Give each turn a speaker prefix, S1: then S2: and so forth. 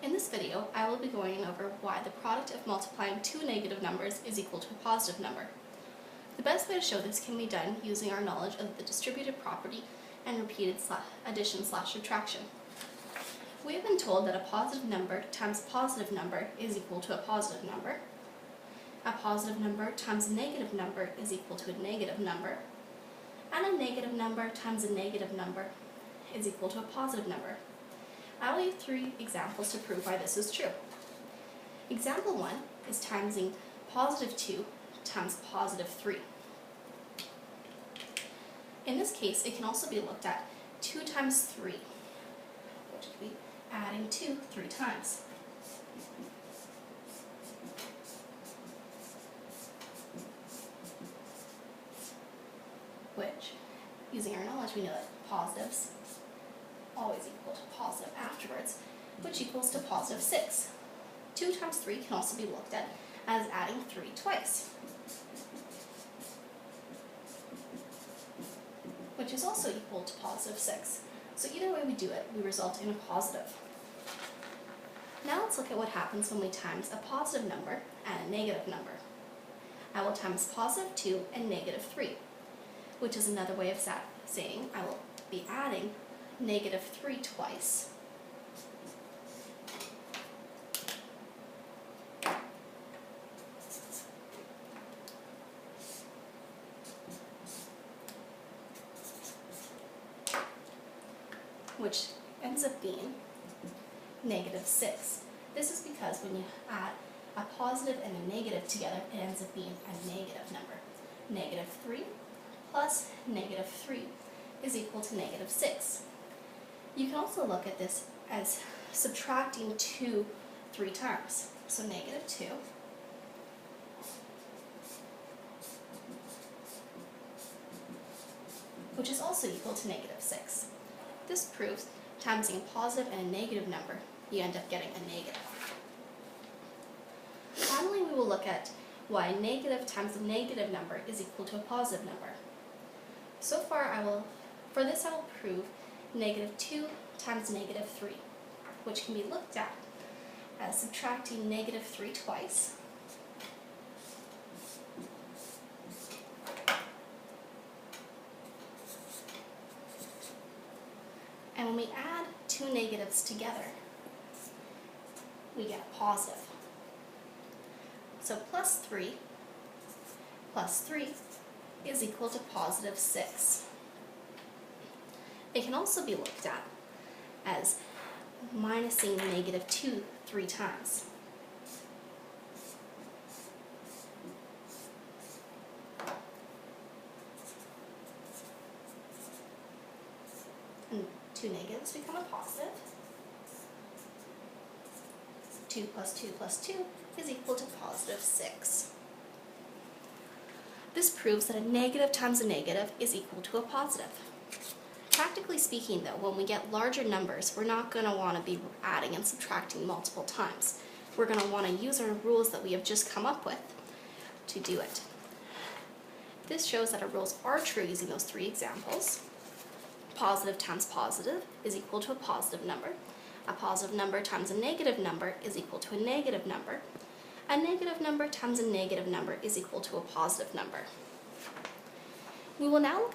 S1: In this video, I will be going over why the product of multiplying two negative numbers is equal to a positive number. The best way to show this can be done using our knowledge of the distributive property and repeated addition/subtraction. We have been told that a positive number times a positive number is equal to a positive number. A positive number times a negative number is equal to a negative number. And a negative number times a negative number is equal to a positive number. I will use three examples to prove why this is true. Example 1 is timesing positive 2 times positive 3. In this case, it can also be looked at 2 times 3, which could be adding 2 3 times. Which, using our knowledge, we know that positives always equal to positive afterwards, which equals to positive 6. 2 times 3 can also be looked at as adding 3 twice, which is also equal to positive 6. So either way we do it, we result in a positive. Now let's look at what happens when we times a positive number and a negative number. I will times positive 2 and negative 3, which is another way of saying I will be adding negative 3 twice. Which ends up being negative 6. This is because when you add a positive and a negative together, it ends up being a negative number. Negative 3 plus negative 3 is equal to negative 6. You can also look at this as subtracting 2 3 times. So negative 2 which is also equal to negative 6. This proves timesing a positive and a negative number, you end up getting a negative. Finally, we will look at why a negative times a negative number is equal to a positive number. So far, I will prove negative 2 times negative 3, which can be looked at as subtracting negative 3 twice, and when we add two negatives together, we get a positive. So plus 3 is equal to positive 6. It can also be looked at as minusing negative 2 3 times. And two negatives become a positive. 2 plus 2 plus 2 is equal to positive 6. This proves that a negative times a negative is equal to a positive. Practically speaking though, when we get larger numbers, we're not going to want to be adding and subtracting multiple times. We're going to want to use our rules that we have just come up with to do it. This shows that our rules are true using those three examples. Positive times positive is equal to a positive number. A positive number times a negative number is equal to a negative number. A negative number times a negative number is equal to a positive number. We will now look